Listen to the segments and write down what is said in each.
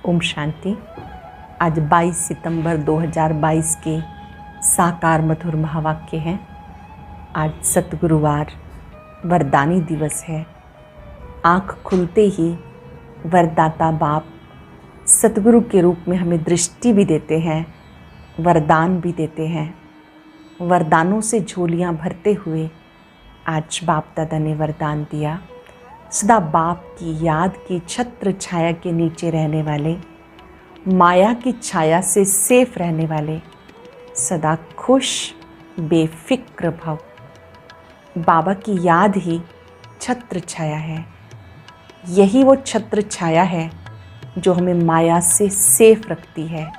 ओम शांति। आज 22 सितंबर 2022 के साकार मधुर महावाक्य हैं। आज सतगुरुवार वरदानी दिवस है। आँख खुलते ही वरदाता बाप सतगुरु के रूप में हमें दृष्टि भी देते हैं, वरदान भी देते हैं। वरदानों से झोलियाँ भरते हुए आज बाप दादा ने वरदान दिया। सदा बाप की याद की छत्र छाया के नीचे रहने वाले, माया की छाया से सेफ रहने वाले, सदा खुश बेफिक्र भव। बाबा की याद ही छत्र छाया है। यही वो छत्र छाया है जो हमें माया से सेफ रखती है।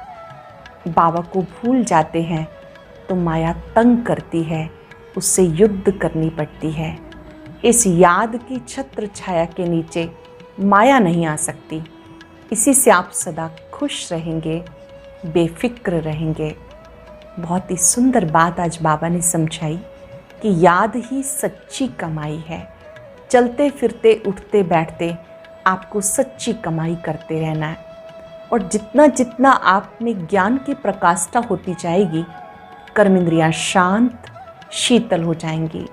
बाबा को भूल जाते हैं तो माया तंग करती है, उससे युद्ध करनी पड़ती है। इस याद की छत्र छाया के नीचे माया नहीं आ सकती। इसी से आप सदा खुश रहेंगे, बेफिक्र रहेंगे। बहुत ही सुंदर बात आज बाबा ने समझाई कि याद ही सच्ची कमाई है। चलते फिरते उठते बैठते आपको सच्ची कमाई करते रहना है। और जितना जितना आप में ज्ञान की प्रकाष्ठा होती जाएगी, कर्मेंद्रियाँ शांत शीतल हो जाएंगी,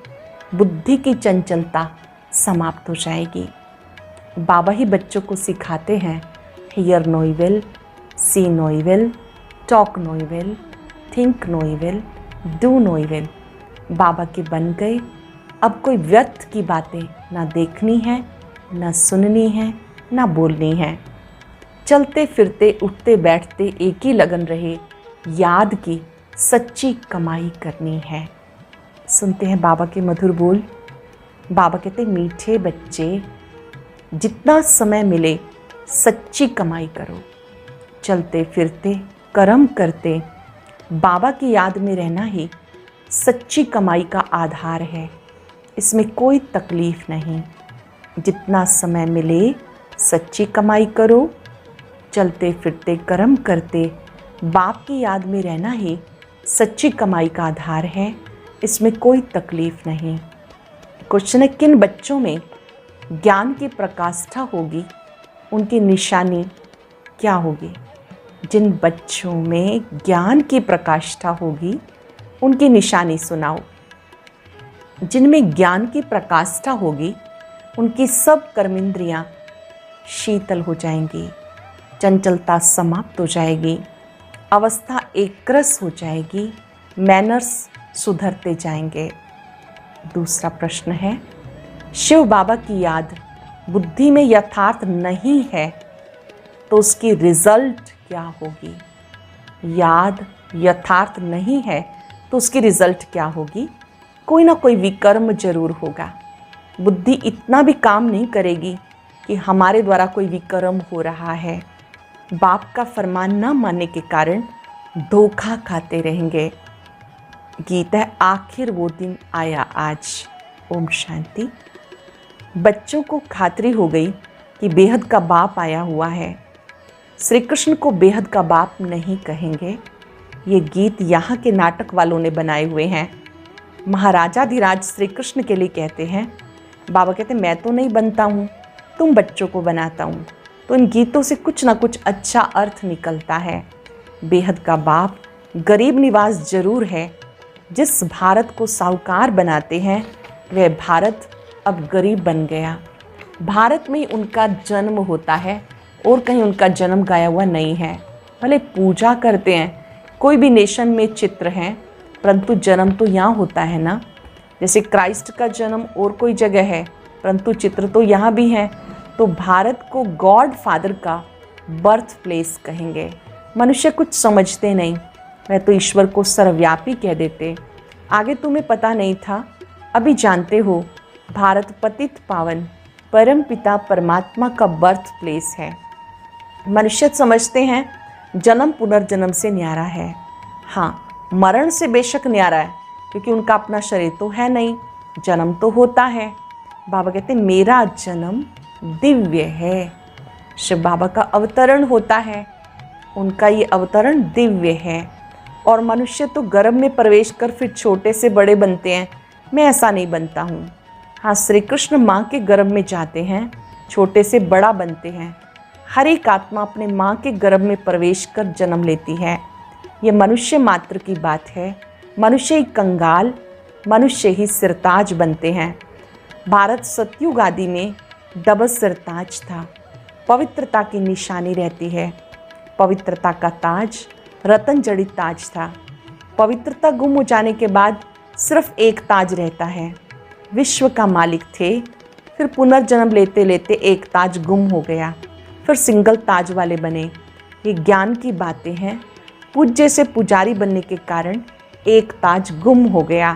बुद्धि की चंचलता समाप्त हो जाएगी। बाबा ही बच्चों को सिखाते हैं, hear no evil, see no evil, talk no evil, think no evil, do no evil. बाबा के बन गए। अब कोई व्यर्थ की बातें ना देखनी है, ना सुननी है, ना बोलनी है। चलते फिरते उठते बैठते एक ही लगन रहे, याद की सच्ची कमाई करनी है। सुनते हैं बाबा के मधुर बोल। बाबा कहते मीठे बच्चे, जितना समय मिले सच्ची कमाई करो। चलते फिरते कर्म करते बाबा की याद में रहना ही सच्ची कमाई का आधार है। इसमें कोई तकलीफ नहीं। जितना समय मिले सच्ची कमाई करो। चलते फिरते कर्म करते बाप की याद में रहना ही सच्ची कमाई का आधार है। इसमें कोई तकलीफ नहीं। कुछ न किन बच्चों में ज्ञान की प्रकाष्ठा होगी, उनकी निशानी क्या होगी? जिन बच्चों में ज्ञान की प्रकाष्ठा होगी, उनकी निशानी सुनाओ। जिनमें ज्ञान की प्रकाष्ठा होगी, उनकी सब कर्मेंद्रियाँ शीतल हो जाएंगी, चंचलता समाप्त हो जाएगी, अवस्था एकरस हो जाएगी, मैनर्स सुधरते जाएंगे। दूसरा प्रश्न है, शिव बाबा की याद बुद्धि में यथार्थ नहीं है तो उसकी रिजल्ट क्या होगी? याद यथार्थ नहीं है तो उसकी रिजल्ट क्या होगी? कोई ना कोई विकर्म जरूर होगा। बुद्धि इतना भी काम नहीं करेगी कि हमारे द्वारा कोई विकर्म हो रहा है। बाप का फरमान न मानने के कारण धोखा खाते रहेंगे। गीत है, आखिर वो दिन आया आज। ओम शांति। बच्चों को खातरी हो गई कि बेहद का बाप आया हुआ है। श्री कृष्ण को बेहद का बाप नहीं कहेंगे। ये गीत यहाँ के नाटक वालों ने बनाए हुए हैं। महाराजाधिराज श्री कृष्ण के लिए कहते हैं। बाबा कहते हैं, मैं तो नहीं बनता हूँ, तुम बच्चों को बनाता हूँ। तो इन गीतों से कुछ ना कुछ अच्छा अर्थ निकलता है। बेहद का बाप गरीब निवास जरूर है। जिस भारत को साहूकार बनाते हैं, वह भारत अब गरीब बन गया। भारत में उनका जन्म होता है और कहीं उनका जन्म गाया हुआ नहीं है। भले पूजा करते हैं, कोई भी नेशन में चित्र हैं, परंतु जन्म तो यहाँ होता है ना। जैसे क्राइस्ट का जन्म और कोई जगह है, परंतु चित्र तो यहाँ भी है। तो भारत को गॉड फादर का बर्थ प्लेस कहेंगे। मनुष्य कुछ समझते नहीं, वह तो ईश्वर को सर्वव्यापी कह देते। आगे तुम्हें पता नहीं था, अभी जानते हो। भारत पतित पावन परम पिता परमात्मा का बर्थ प्लेस है। मनुष्य समझते हैं जन्म पुनर्जन्म से न्यारा है। हाँ, मरण से बेशक न्यारा है, क्योंकि उनका अपना शरीर तो है नहीं, जन्म तो होता है। बाबा कहते हैं, मेरा जन्म दिव्य है। शिव बाबा का अवतरण होता है, उनका ये अवतरण दिव्य है। और मनुष्य तो गर्भ में प्रवेश कर फिर छोटे से बड़े बनते हैं। मैं ऐसा नहीं बनता हूँ। हाँ, श्री कृष्ण माँ के गर्भ में जाते हैं, छोटे से बड़ा बनते हैं। हर एक आत्मा अपने माँ के गर्भ में प्रवेश कर जन्म लेती है। ये मनुष्य मात्र की बात है। मनुष्य ही कंगाल, मनुष्य ही सिरताज बनते हैं। भारत सतयुग आदि में डबल सिरताज था। पवित्रता की निशानी रहती है। पवित्रता का ताज रतन जड़ित ताज था। पवित्रता गुम हो जाने के बाद सिर्फ एक ताज रहता है। विश्व का मालिक थे, फिर पुनर्जन्म लेते लेते एक ताज गुम हो गया, फिर सिंगल ताज वाले बने। ये ज्ञान की बातें हैं। पूज्य से पुजारी बनने के कारण एक ताज गुम हो गया।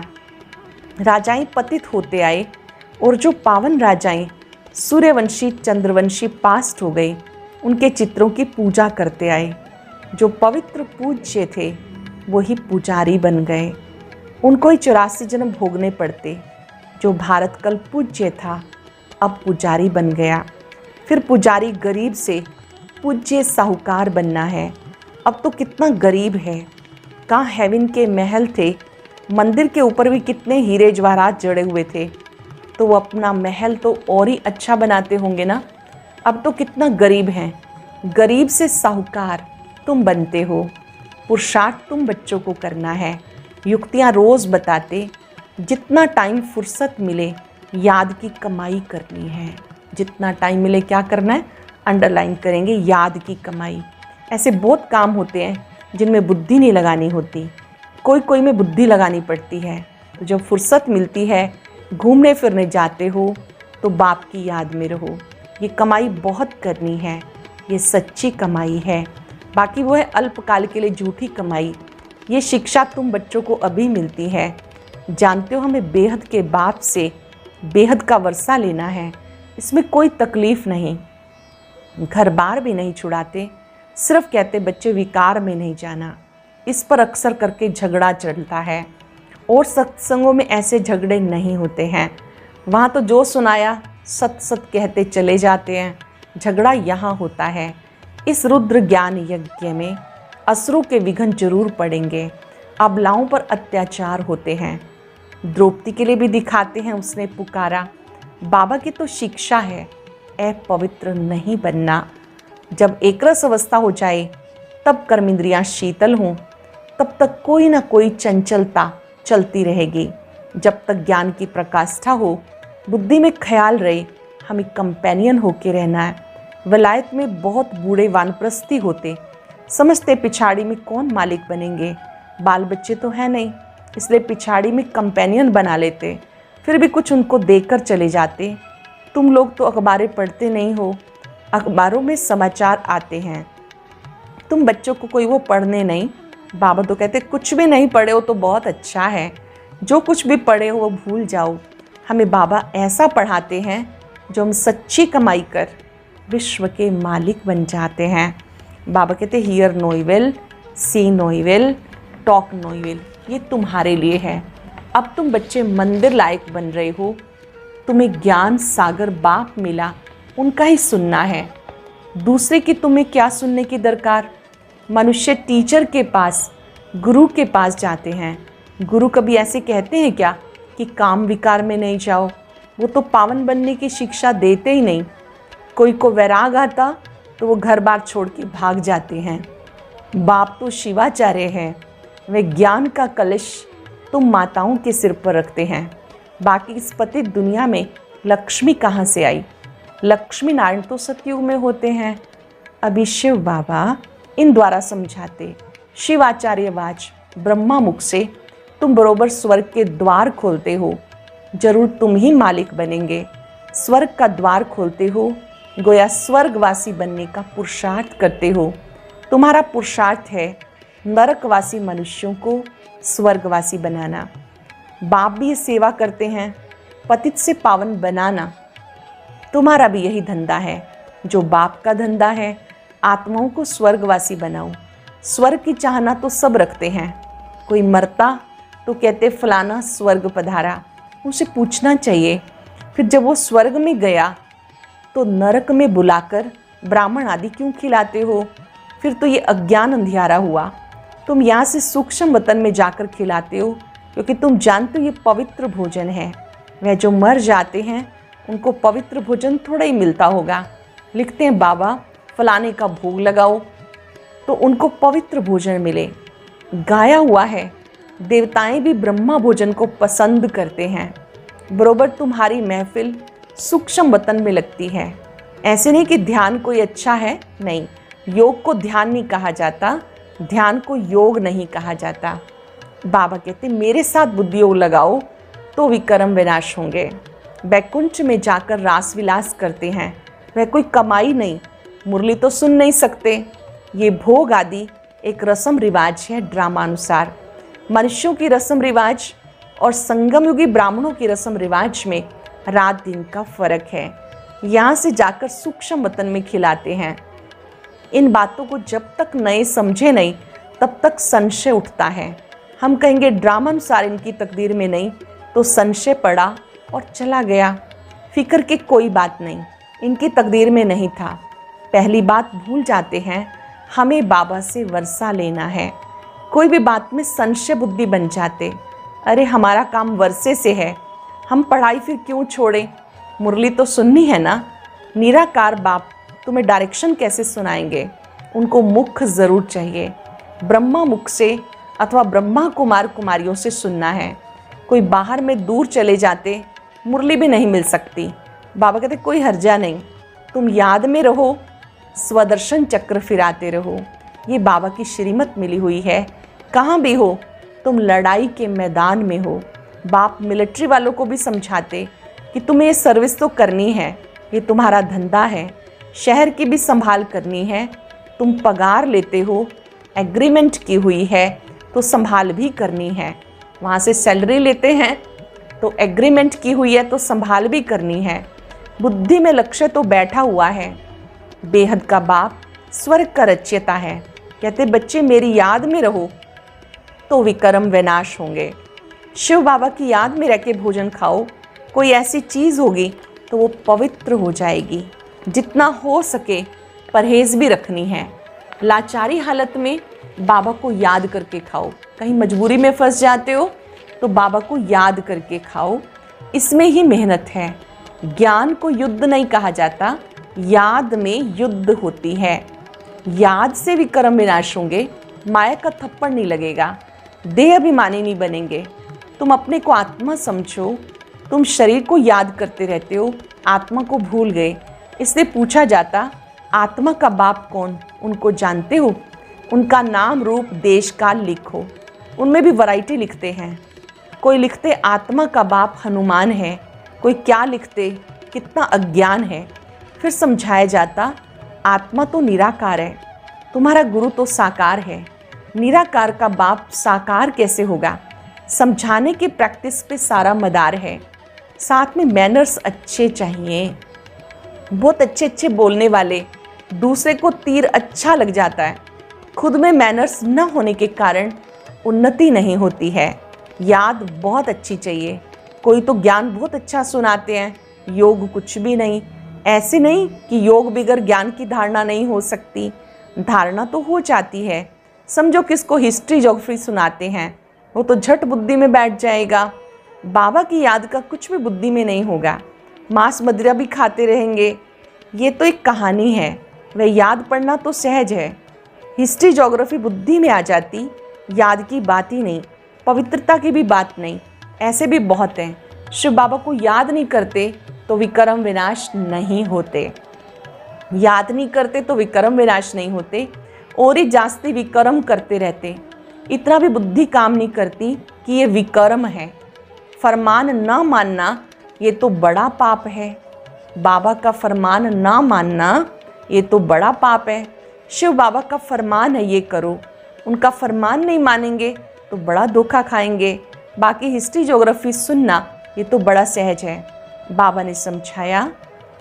राजाएं पतित होते आए और जो पावन राजाएं सूर्यवंशी चंद्रवंशी पास्ट हो गए, उनके चित्रों की पूजा करते आए। जो पवित्र पूज्य थे वही पुजारी बन गए। उनको ही 84 जन्म भोगने पड़ते। जो भारत कल पूज्य था अब पुजारी बन गया। फिर पुजारी गरीब से पूज्य साहूकार बनना है। अब तो कितना गरीब है। कहाँ हेवन के महल थे, मंदिर के ऊपर भी कितने हीरे जवाहरात जड़े हुए थे, तो वो अपना महल तो और ही अच्छा बनाते होंगे ना। अब तो कितना गरीब हैं। गरीब से साहूकार तुम बनते हो। पुरुषार्थ तुम बच्चों को करना है। युक्तियाँ रोज़ बताते, जितना टाइम फुर्सत मिले याद की कमाई करनी है। जितना टाइम मिले क्या करना है, अंडरलाइन करेंगे, याद की कमाई। ऐसे बहुत काम होते हैं जिनमें बुद्धि नहीं लगानी होती, कोई कोई में बुद्धि लगानी पड़ती है। तो जब फुर्सत मिलती है, घूमने फिरने जाते हो, तो बाप की याद में रहो। ये कमाई बहुत करनी है, ये सच्ची कमाई है। बाकी वो है अल्पकाल के लिए झूठी कमाई। ये शिक्षा तुम बच्चों को अभी मिलती है। जानते हो हमें बेहद के बाप से बेहद का वर्षा लेना है। इसमें कोई तकलीफ़ नहीं, घर बार भी नहीं छुड़ाते, सिर्फ कहते बच्चे विकार में नहीं जाना। इस पर अक्सर करके झगड़ा चलता है और सत्संगों में ऐसे झगड़े नहीं होते हैं। वहाँ तो जो सुनाया सत सत कहते चले जाते हैं। झगड़ा यहाँ होता है। इस रुद्र ज्ञान यज्ञ में असुरों के विघ्न जरूर पड़ेंगे। अबलाओं पर अत्याचार होते हैं। द्रौपदी के लिए भी दिखाते हैं, उसने पुकारा। बाबा की तो शिक्षा है, पवित्र नहीं बनना। जब एकरस अवस्था हो जाए, तब कर्मेंद्रियाँ शीतल हों, तब तक कोई ना कोई चंचलता चलती रहेगी। जब तक ज्ञान की प्रकाष्ठा हो, बुद्धि में ख्याल रहे हमें कंपेनियन होके रहना है। वलायत में बहुत बूढ़े वानप्रस्थी होते, समझते पिछाड़ी में कौन मालिक बनेंगे। बाल बच्चे तो हैं नहीं, इसलिए पिछाड़ी में कंपेनियन बना लेते, फिर भी कुछ उनको देकर चले जाते। तुम लोग तो अखबारें पढ़ते नहीं हो, अखबारों में समाचार आते हैं, तुम बच्चों को कोई वो पढ़ने नहीं। बाबा तो कहते कुछ भी नहीं पढ़े हो तो बहुत अच्छा है, जो कुछ भी पढ़े हो वो भूल जाओ। हमें बाबा ऐसा पढ़ाते हैं जो हम सच्ची कमाई कर विश्व के मालिक बन जाते हैं। बाबा कहते hear no evil, see no evil, talk no evil. ये तुम्हारे लिए है। अब तुम बच्चे मंदिर लायक बन रहे हो। तुम्हें ज्ञान सागर बाप मिला, उनका ही सुनना है। दूसरे की तुम्हें क्या सुनने की दरकार। मनुष्य टीचर के पास, गुरु के पास जाते हैं। गुरु कभी ऐसे कहते हैं क्या कि काम विकार में नहीं जाओ। वो तो पावन बनने की शिक्षा देते ही नहीं। कोई को वैराग आता तो वो घर बार छोड़ के भाग जाते हैं। बाप तो शिवाचार्य हैं, वे ज्ञान का कलश तुम माताओं के सिर पर रखते हैं। बाकी इस पतित दुनिया में लक्ष्मी कहाँ से आई। लक्ष्मी नारायण तो सतयुग में होते हैं। अभी शिव बाबा इन द्वारा समझाते, शिवाचार्य वाच ब्रह्मा मुख से तुम बरोबर स्वर्ग के द्वार खोलते हो। जरूर तुम ही मालिक बनेंगे। स्वर्ग का द्वार खोलते हो, गोया स्वर्गवासी बनने का पुरुषार्थ करते हो। तुम्हारा पुरुषार्थ है नरकवासी मनुष्यों को स्वर्गवासी बनाना। बाप भी ये सेवा करते हैं, पतित से पावन बनाना। तुम्हारा भी यही धंधा है जो बाप का धंधा है। आत्माओं को स्वर्गवासी बनाओ। स्वर्ग की चाहना तो सब रखते हैं। कोई मरता तो कहते फलाना स्वर्ग पधारा, उसे पूछना चाहिए। फिर जब वो स्वर्ग में गया तो नरक में बुलाकर ब्राह्मण आदि क्यों खिलाते हो। फिर तो ये अज्ञान अंधियारा हुआ। तुम यहाँ से सूक्ष्म वतन में जाकर खिलाते हो, क्योंकि तुम जानते हो ये पवित्र भोजन है। वह जो मर जाते हैं उनको पवित्र भोजन थोड़ा ही मिलता होगा। लिखते हैं बाबा फलाने का भोग लगाओ तो उनको पवित्र भोजन मिले। गाया हुआ है, देवताएं भी ब्रह्मा भोजन को पसंद करते हैं। बरोबर तुम्हारी महफिल सूक्ष्म वतन में लगती है। ऐसे नहीं कि ध्यान कोई अच्छा है, नहीं, योग को ध्यान नहीं कहा जाता, ध्यान को योग नहीं कहा जाता। बाबा कहते मेरे साथ बुद्धि योग लगाओ तो विक्रम विनाश होंगे। बैकुंठ में जाकर रास विलास करते हैं, वह कोई कमाई नहीं, मुरली तो सुन नहीं सकते। ये भोग आदि एक रस्म रिवाज है ड्रामानुसार। मनुष्यों की रस्म रिवाज और संगम युगी ब्राह्मणों की रस्म रिवाज में रात दिन का फर्क है। यहाँ से जाकर सूक्ष्म वतन में खिलाते हैं। इन बातों को जब तक नए समझे नहीं तब तक संशय उठता है। हम कहेंगे ड्रामानुसार इनकी तकदीर में नहीं, तो संशय पड़ा और चला गया। फिक्र की कोई बात नहीं, इनकी तकदीर में नहीं था। पहली बात भूल जाते हैं, हमें बाबा से वर्षा लेना है। कोई भी बात में संशय बुद्धि बन जाते, अरे हमारा काम वर्षे से है, हम पढ़ाई फिर क्यों छोड़ें, मुरली तो सुननी है ना। निराकार बाप तुम्हें डायरेक्शन कैसे सुनाएंगे, उनको मुख ज़रूर चाहिए। ब्रह्मा मुख से अथवा ब्रह्मा कुमार कुमारियों से सुनना है। कोई बाहर में दूर चले जाते, मुरली भी नहीं मिल सकती। बाबा कहते कोई हर्जा नहीं, तुम याद में रहो, स्वदर्शन चक्र फिराते रहो। ये बाबा की श्रीमत मिली हुई है। कहाँ भी हो तुम लड़ाई के मैदान में हो। बाप मिलिट्री वालों को भी समझाते कि तुम्हें ये सर्विस तो करनी है, ये तुम्हारा धंधा है, शहर की भी संभाल करनी है। तुम पगार लेते हो, एग्रीमेंट की हुई है तो संभाल भी करनी है। वहाँ से सैलरी लेते हैं तो एग्रीमेंट की हुई है तो संभाल भी करनी है। बुद्धि में लक्ष्य तो बैठा हुआ है। बेहद का बाप स्वर्ग का रचयिता है। कहते बच्चे मेरी याद में रहो तो विक्रम विनाश होंगे। शिव बाबा की याद में रह के भोजन खाओ, कोई ऐसी चीज़ होगी तो वो पवित्र हो जाएगी। जितना हो सके परहेज भी रखनी है। लाचारी हालत में बाबा को याद करके खाओ। कहीं मजबूरी में फंस जाते हो तो बाबा को याद करके खाओ, इसमें ही मेहनत है। ज्ञान को युद्ध नहीं कहा जाता, याद में युद्ध होती है। याद से विक्रम विनाश होंगे, माया का थप्पड़ नहीं लगेगा, देह अभिमानी नहीं बनेंगे। तुम अपने को आत्मा समझो, तुम शरीर को याद करते रहते हो, आत्मा को भूल गए। इसलिए पूछा जाता आत्मा का बाप कौन, उनको जानते हो? उनका नाम रूप देश काल लिखो। उनमें भी वैरायटी लिखते हैं। कोई लिखते आत्मा का बाप हनुमान है, कोई क्या लिखते कितना अज्ञान है। फिर समझाया जाता आत्मा तो निराकार है, तुम्हारा गुरु तो साकार है, निराकार का बाप साकार कैसे होगा। समझाने की प्रैक्टिस पे सारा मदार है। साथ में मैनर्स अच्छे चाहिए, बहुत अच्छे अच्छे बोलने वाले। दूसरे को तीर अच्छा लग जाता है, खुद में मैनर्स न होने के कारण उन्नति नहीं होती है। याद बहुत अच्छी चाहिए। कोई तो ज्ञान बहुत अच्छा सुनाते हैं, योग कुछ भी नहीं। ऐसे नहीं कि योग बगैर ज्ञान की धारणा नहीं हो सकती, धारणा तो हो जाती है। समझो किसको हिस्ट्री ज्योग्राफी सुनाते हैं, वो तो झट बुद्धि में बैठ जाएगा। बाबा की याद का कुछ भी बुद्धि में नहीं होगा। मांस मदिरा भी खाते रहेंगे, ये तो एक कहानी है। वह याद पढ़ना तो सहज है, हिस्ट्री ज्योग्राफी बुद्धि में आ जाती, याद की बात ही नहीं, पवित्रता की भी बात नहीं। ऐसे भी बहुत हैं, शिव बाबा को याद नहीं करते तो विक्रम विनाश नहीं होते। याद नहीं करते तो विक्रम विनाश नहीं होते, और ही जास्ती विक्रम करते रहते। इतना भी बुद्धि काम नहीं करती कि ये विक्रम है। फरमान ना मानना ये तो बड़ा पाप है। बाबा का फरमान ना मानना ये तो बड़ा पाप है। शिव बाबा का फरमान है ये करो, उनका फरमान नहीं मानेंगे तो बड़ा धोखा खाएंगे। बाकी हिस्ट्री ज्योग्राफी सुनना ये तो बड़ा सहज है। बाबा ने समझाया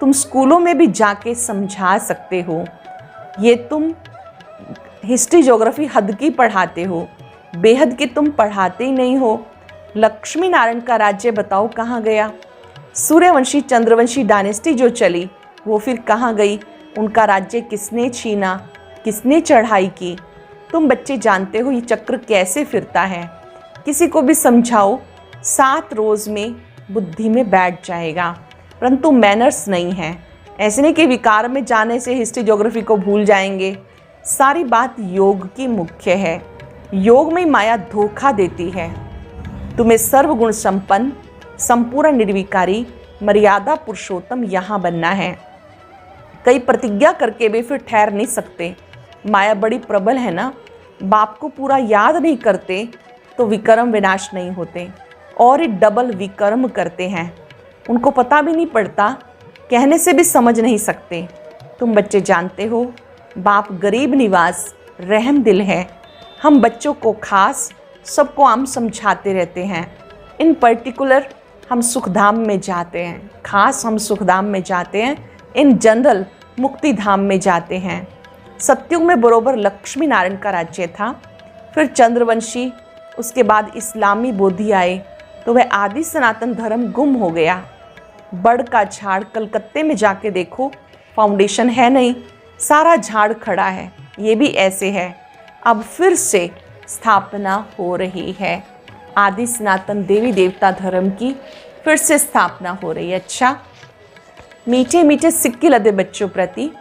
तुम स्कूलों में भी जाके समझा सकते हो। ये तुम हिस्ट्री ज्योग्राफी हद की पढ़ाते हो, बेहद की तुम पढ़ाते ही नहीं हो। लक्ष्मी नारायण का राज्य बताओ कहाँ गया। सूर्यवंशी चंद्रवंशी डायनेस्टी जो चली वो फिर कहाँ गई। उनका राज्य किसने छीना, किसने चढ़ाई की। तुम बच्चे जानते हो ये चक्र कैसे फिरता है। किसी को भी समझाओ 7 रोज़ में बुद्धि में बैठ जाएगा, परंतु मैनर्स नहीं है। ऐसे नहीं कि विकार में जाने से हिस्ट्री ज्योग्राफी को भूल जाएंगे। सारी बात योग की मुख्य है। योग में माया धोखा देती है। तुम्हें सर्वगुण संपन्न, संपूर्ण निर्विकारी, मर्यादा पुरुषोत्तम यहाँ बनना है। कई प्रतिज्ञा करके भी फिर ठहर नहीं सकते। माया बड़ी प्रबल है ना। बाप को पूरा याद नहीं करते तो विकर्म विनाश नहीं होते, और ये डबल विकर्म करते हैं। उनको पता भी नहीं पड़ता, कहने से भी समझ नहीं सकते। तुम बच्चे जानते हो, बाप गरीब निवास रहम दिल है। हम बच्चों को खास, सबको आम समझाते रहते हैं। इन पर्टिकुलर हम सुखधाम में जाते हैं, खास हम सुखधाम में जाते हैं। इन जनरल मुक्ति धाम में जाते हैं। सतयुग में बरोबर लक्ष्मी नारायण का राज्य था, फिर चंद्रवंशी, उसके बाद इस्लामी बोधि आए तो वह आदि सनातन धर्म गुम हो गया। बड़ का झाड़ कलकत्ते में जाके देखो, फाउंडेशन है नहीं, सारा झाड़ खड़ा है। ये भी ऐसे है। अब फिर से स्थापना हो रही है। आदि सनातन देवी देवता धर्म की फिर से स्थापना हो रही है। अच्छा, मीठे मीठे सिक्के लदे बच्चों प्रति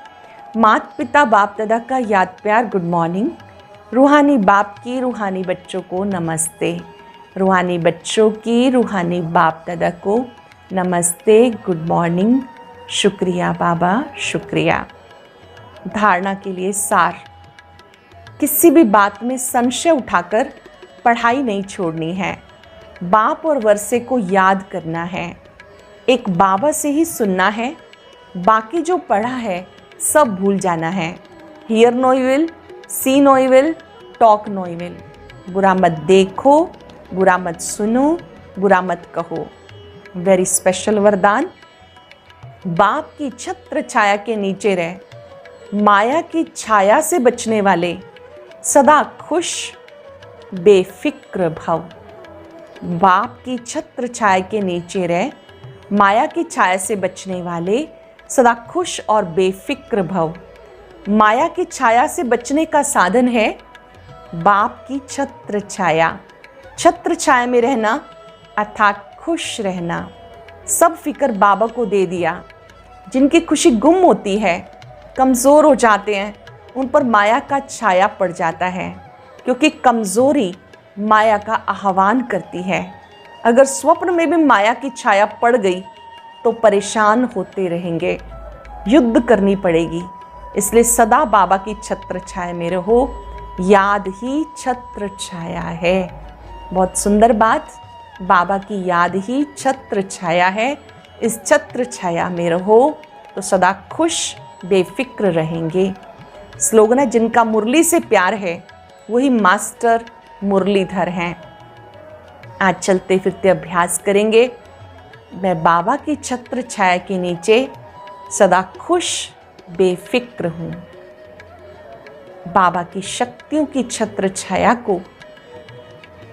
माता पिता बाप दादा का याद प्यार गुड मॉर्निंग। रूहानी बाप की रूहानी बच्चों को नमस्ते। रूहानी बच्चों की रूहानी बाप दादा को नमस्ते, गुड मॉर्निंग। शुक्रिया बाबा, शुक्रिया। धारणा के लिए सार। किसी भी बात में संशय उठाकर पढ़ाई नहीं छोड़नी है। बाप और वर्षे को याद करना है। एक बाबा से ही सुनना है, बाकी जो पढ़ा है सब भूल जाना है। Hear no evil, see no evil, talk no evil. बुरा मत देखो, बुरा मत सुनो, बुरा मत कहो। वेरी स्पेशल वरदान। बाप की छत्र छाया के नीचे रह, माया की छाया से बचने वाले सदा खुश बेफिक्र भव। बाप की छत्र छाया के नीचे रह, माया की छाया से बचने वाले सदा खुश और बेफिक्र भव। माया की छाया से बचने का साधन है बाप की छत्र छाया। छत्र छाया में रहना अर्थात खुश रहना। सब फिक्र बाबा को दे दिया। जिनकी खुशी गुम होती है, कमज़ोर हो जाते हैं, उन पर माया का छाया पड़ जाता है, क्योंकि कमज़ोरी माया का आह्वान करती है। अगर स्वप्न में भी माया की छाया पड़ गई तो परेशान होते रहेंगे, युद्ध करनी पड़ेगी। इसलिए सदा बाबा की छत्र छाया में रहो। याद ही छत्र छाया है। बहुत सुंदर बात। बाबा की याद ही छत्र छाया है। इस छत्र छाया में रहो तो सदा खुश बेफिक्र रहेंगे। स्लोगन है, जिनका मुरली से प्यार है वही मास्टर मुरलीधर हैं। आज चलते फिरते अभ्यास करेंगे। मैं बाबा की छत्र छाया के नीचे सदा खुश बेफिक्र हूँ। बाबा की शक्तियों की छत्र छाया को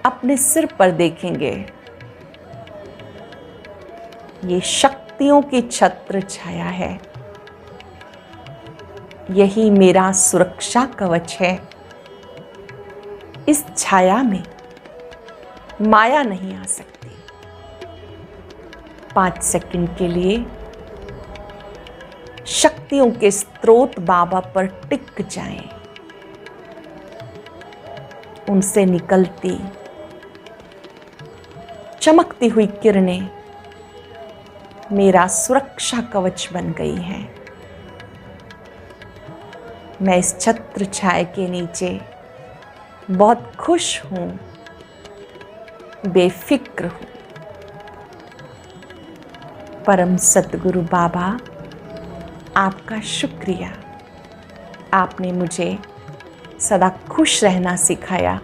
अपने सिर पर देखेंगे। ये शक्तियों की छत्र छाया है। यही मेरा सुरक्षा कवच है। इस छाया में माया नहीं आ सकती। 5 सेकंड के लिए शक्तियों के स्रोत बाबा पर टिक जाएं। उनसे निकलती चमकती हुई किरणें मेरा सुरक्षा कवच बन गई हैं। मैं इस छत्र छाया के नीचे बहुत खुश हूं, बेफिक्र हूं। परम सतगुरु बाबा, आपका शुक्रिया। आपने मुझे सदा खुश रहना सिखाया,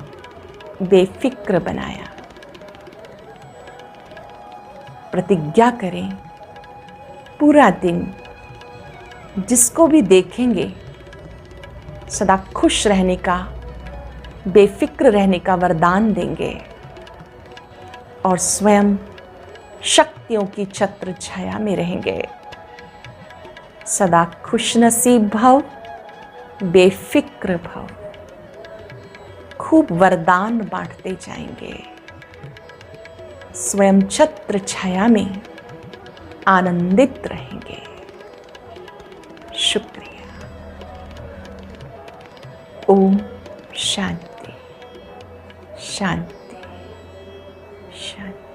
बेफिक्र बनाया। प्रतिज्ञा करें, पूरा दिन जिसको भी देखेंगे सदा खुश रहने का, बेफिक्र रहने का वरदान देंगे और स्वयं शक्तियों की छत्र छाया में रहेंगे। सदा खुशनसीब भव, बेफिक्र भव। खूब वरदान बांटते जाएंगे। स्वयं छत्र छाया में आनंदित रहेंगे। शुक्रिया। ओम शांति शांति शांति।